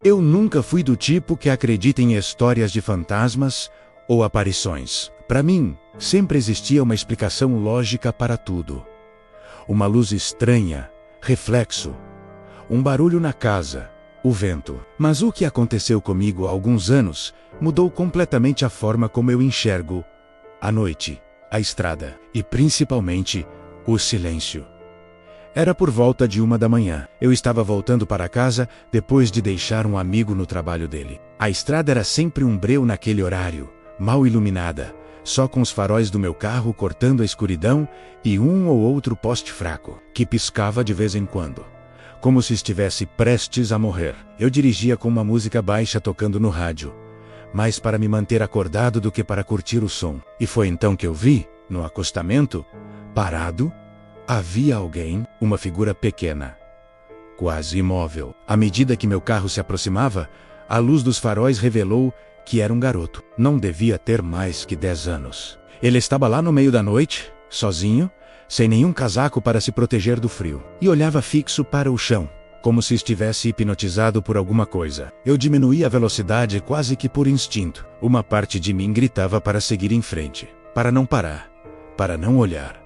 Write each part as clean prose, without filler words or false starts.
Eu nunca fui do tipo que acredita em histórias de fantasmas ou aparições. Para mim, sempre existia uma explicação lógica para tudo. Uma luz estranha, reflexo, um barulho na casa, o vento. Mas o que aconteceu comigo há alguns anos mudou completamente a forma como eu enxergo a noite, a estrada e principalmente o silêncio. Era por volta de 1 da manhã. Eu estava voltando para casa depois de deixar um amigo no trabalho dele. A estrada era sempre um breu naquele horário, mal iluminada, só com os faróis do meu carro cortando a escuridão e um ou outro poste fraco, que piscava de vez em quando, como se estivesse prestes a morrer. Eu dirigia com uma música baixa tocando no rádio, mais para me manter acordado do que para curtir o som. E foi então que eu vi, no acostamento, parado, havia alguém, uma figura pequena, quase imóvel. À medida que meu carro se aproximava, a luz dos faróis revelou que era um garoto. Não devia ter mais que 10 anos. Ele estava lá no meio da noite, sozinho, sem nenhum casaco para se proteger do frio, e olhava fixo para o chão, como se estivesse hipnotizado por alguma coisa. Eu diminuí a velocidade quase que por instinto. Uma parte de mim gritava para seguir em frente, para não parar, para não olhar.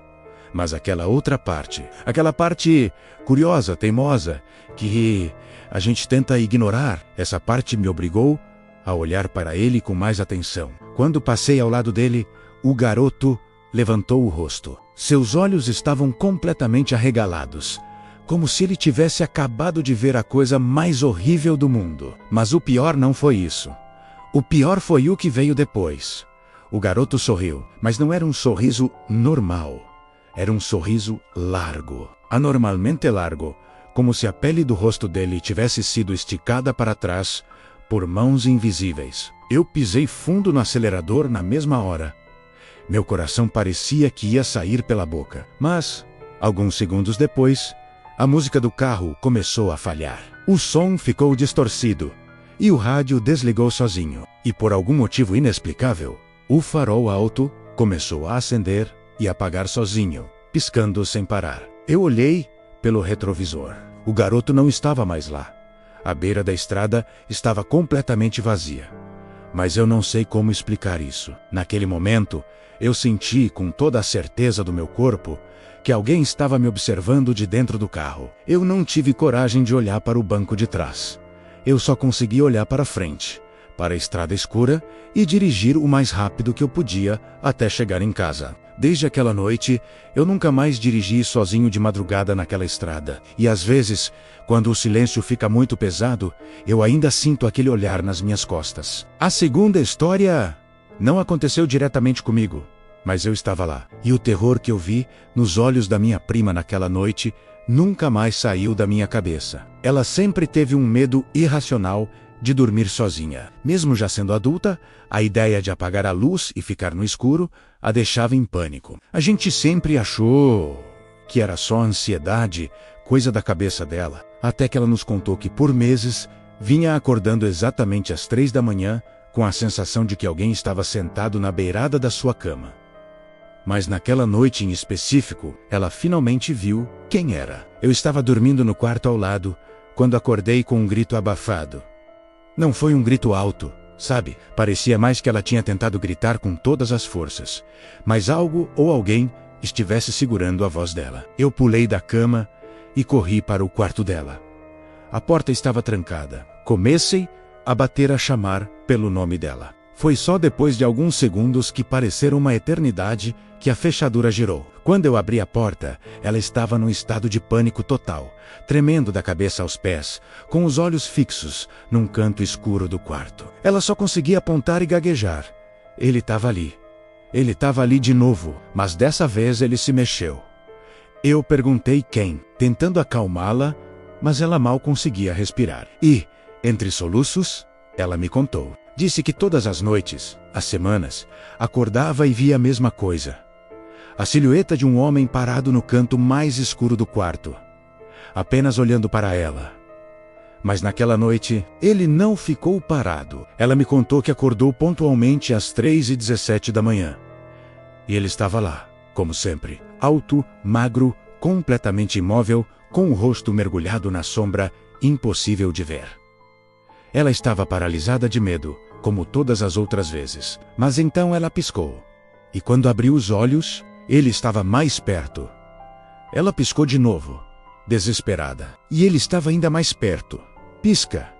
Mas aquela outra parte, aquela parte curiosa, teimosa, que a gente tenta ignorar, essa parte me obrigou a olhar para ele com mais atenção. Quando passei ao lado dele, o garoto levantou o rosto. Seus olhos estavam completamente arregalados, como se ele tivesse acabado de ver a coisa mais horrível do mundo. Mas o pior não foi isso. O pior foi o que veio depois. O garoto sorriu, mas não era um sorriso normal. Era um sorriso largo, anormalmente largo, como se a pele do rosto dele tivesse sido esticada para trás por mãos invisíveis. Eu pisei fundo no acelerador na mesma hora. Meu coração parecia que ia sair pela boca. Mas, alguns segundos depois, a música do carro começou a falhar. O som ficou distorcido e o rádio desligou sozinho. E por algum motivo inexplicável, o farol alto começou a acender e apagar sozinho, piscando sem parar. Eu olhei pelo retrovisor. O garoto não estava mais lá. A beira da estrada estava completamente vazia. Mas eu não sei como explicar isso. Naquele momento, eu senti com toda a certeza do meu corpo que alguém estava me observando de dentro do carro. Eu não tive coragem de olhar para o banco de trás. Eu só consegui olhar para frente, para a estrada escura e dirigir o mais rápido que eu podia até chegar em casa. Desde aquela noite, eu nunca mais dirigi sozinho de madrugada naquela estrada. E às vezes, quando o silêncio fica muito pesado, eu ainda sinto aquele olhar nas minhas costas. A segunda história não aconteceu diretamente comigo, mas eu estava lá. E o terror que eu vi nos olhos da minha prima naquela noite nunca mais saiu da minha cabeça. Ela sempre teve um medo irracional de dormir sozinha. Mesmo já sendo adulta, a ideia de apagar a luz e ficar no escuro a deixava em pânico. A gente sempre achou que era só ansiedade, coisa da cabeça dela, até que ela nos contou que por meses vinha acordando exatamente às 3 da manhã com a sensação de que alguém estava sentado na beirada da sua cama. Mas naquela noite em específico, ela finalmente viu quem era. Eu estava dormindo no quarto ao lado quando acordei com um grito abafado. Não foi um grito alto, sabe? Parecia mais que ela tinha tentado gritar com todas as forças, mas algo ou alguém estivesse segurando a voz dela. Eu pulei da cama e corri para o quarto dela. A porta estava trancada. Comecei a bater a chamar pelo nome dela. Foi só depois de alguns segundos que pareceram uma eternidade que a fechadura girou. Quando eu abri a porta, ela estava num estado de pânico total, tremendo da cabeça aos pés, com os olhos fixos num canto escuro do quarto. Ela só conseguia apontar e gaguejar. Ele estava ali. Ele estava ali de novo, mas dessa vez ele se mexeu. Eu perguntei quem, tentando acalmá-la, mas ela mal conseguia respirar. E, entre soluços, ela me contou. Disse que todas as noites, há semanas, acordava e via a mesma coisa. A silhueta de um homem parado no canto mais escuro do quarto, apenas olhando para ela. Mas naquela noite, ele não ficou parado. Ela me contou que acordou pontualmente às 3h17 da manhã. E ele estava lá, como sempre, alto, magro, completamente imóvel, com o rosto mergulhado na sombra, impossível de ver. Ela estava paralisada de medo, como todas as outras vezes. Mas então ela piscou. E quando abriu os olhos, ele estava mais perto. Ela piscou de novo, desesperada. E ele estava ainda mais perto. Pisca.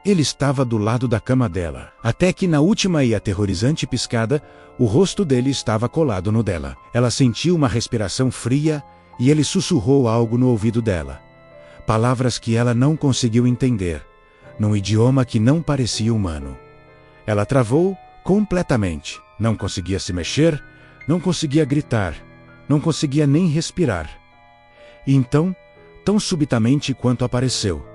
Ele estava do lado da cama dela. Até que na última e aterrorizante piscada, o rosto dele estava colado no dela. Ela sentiu uma respiração fria e ele sussurrou algo no ouvido dela. Palavras que ela não conseguiu entender, num idioma que não parecia humano. Ela travou completamente. Não conseguia se mexer, não conseguia gritar, não conseguia nem respirar. E então, tão subitamente quanto apareceu,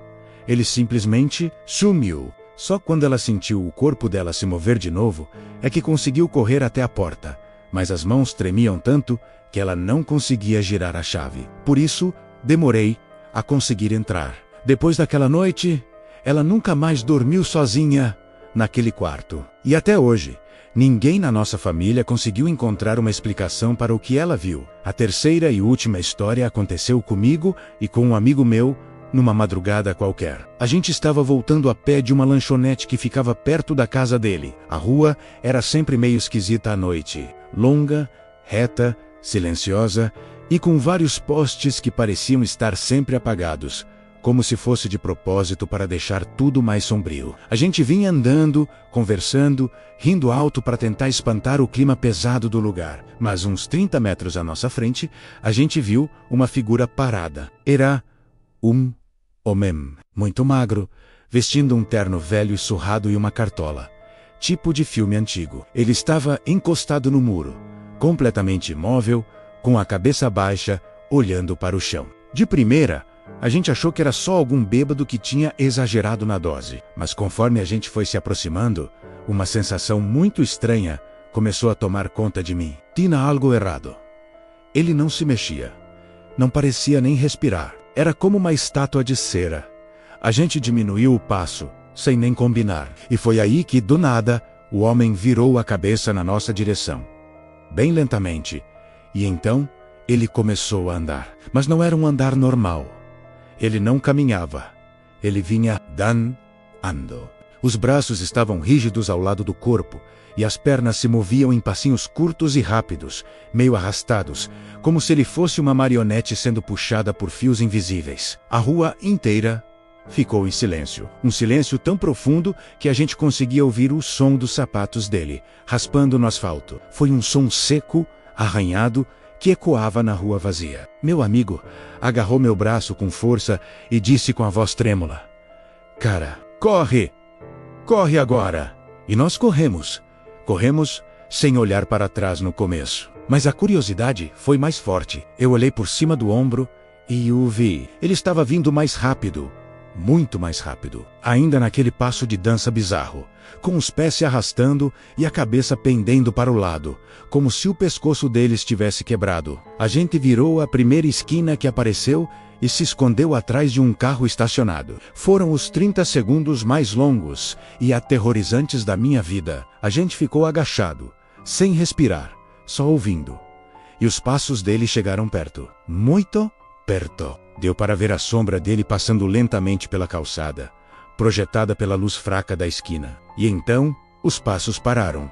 ele simplesmente sumiu. Só quando ela sentiu o corpo dela se mover de novo, é que conseguiu correr até a porta, mas as mãos tremiam tanto que ela não conseguia girar a chave. Por isso, demorei a conseguir entrar. Depois daquela noite, ela nunca mais dormiu sozinha naquele quarto. E até hoje, ninguém na nossa família conseguiu encontrar uma explicação para o que ela viu. A terceira e última história aconteceu comigo e com um amigo meu numa madrugada qualquer. A gente estava voltando a pé de uma lanchonete que ficava perto da casa dele. A rua era sempre meio esquisita à noite. Longa, reta, silenciosa e com vários postes que pareciam estar sempre apagados, como se fosse de propósito para deixar tudo mais sombrio. A gente vinha andando, conversando, rindo alto para tentar espantar o clima pesado do lugar. Mas uns 30 metros à nossa frente, a gente viu uma figura parada. Era um homem, muito magro, vestindo um terno velho e surrado e uma cartola, tipo de filme antigo. Ele estava encostado no muro, completamente imóvel, com a cabeça baixa, olhando para o chão. De primeira, a gente achou que era só algum bêbado que tinha exagerado na dose. Mas conforme a gente foi se aproximando, uma sensação muito estranha começou a tomar conta de mim. Tinha algo errado. Ele não se mexia. Não parecia nem respirar. Era como uma estátua de cera. A gente diminuiu o passo, sem nem combinar. E foi aí que, do nada, o homem virou a cabeça na nossa direção. Bem lentamente. E então, ele começou a andar. Mas não era um andar normal. Ele não caminhava. Ele vinha andando. Os braços estavam rígidos ao lado do corpo, e as pernas se moviam em passinhos curtos e rápidos, meio arrastados, como se ele fosse uma marionete sendo puxada por fios invisíveis. A rua inteira ficou em silêncio. Um silêncio tão profundo que a gente conseguia ouvir o som dos sapatos dele, raspando no asfalto. Foi um som seco, arranhado, que ecoava na rua vazia. Meu amigo agarrou meu braço com força e disse com a voz trêmula: "Cara, corre! Corre agora!" E nós corremos. Corremos sem olhar para trás no começo. Mas a curiosidade foi mais forte. Eu olhei por cima do ombro e o vi. Ele estava vindo mais rápido. Muito mais rápido. Ainda naquele passo de dança bizarro, com os pés se arrastando e a cabeça pendendo para o lado, como se o pescoço dele estivesse quebrado. A gente virou a primeira esquina que apareceu e se escondeu atrás de um carro estacionado. Foram os 30 segundos mais longos e aterrorizantes da minha vida. A gente ficou agachado, sem respirar, só ouvindo. E os passos dele chegaram perto. Muito perto. Deu para ver a sombra dele passando lentamente pela calçada, projetada pela luz fraca da esquina. E então, os passos pararam.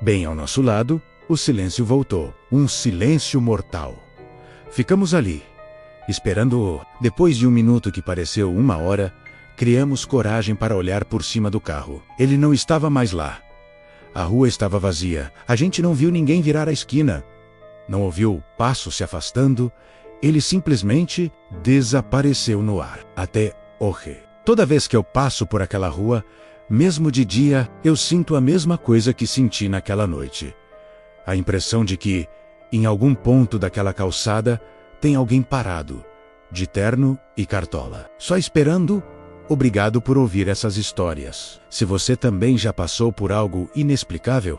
Bem ao nosso lado, o silêncio voltou. Um silêncio mortal. Ficamos ali, esperando-o. Depois de um minuto que pareceu uma hora, criamos coragem para olhar por cima do carro. Ele não estava mais lá. A rua estava vazia. A gente não viu ninguém virar a esquina. Não ouviu passos se afastando. Ele simplesmente desapareceu no ar. Até hoje. Toda vez que eu passo por aquela rua, mesmo de dia, eu sinto a mesma coisa que senti naquela noite. A impressão de que, em algum ponto daquela calçada, tem alguém parado, de terno e cartola, só esperando. Obrigado por ouvir essas histórias. Se você também já passou por algo inexplicável,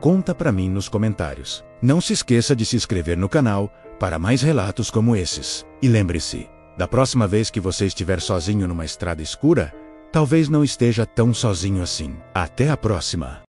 conta pra mim nos comentários. Não se esqueça de se inscrever no canal para mais relatos como esses. E lembre-se, da próxima vez que você estiver sozinho numa estrada escura, talvez não esteja tão sozinho assim. Até a próxima!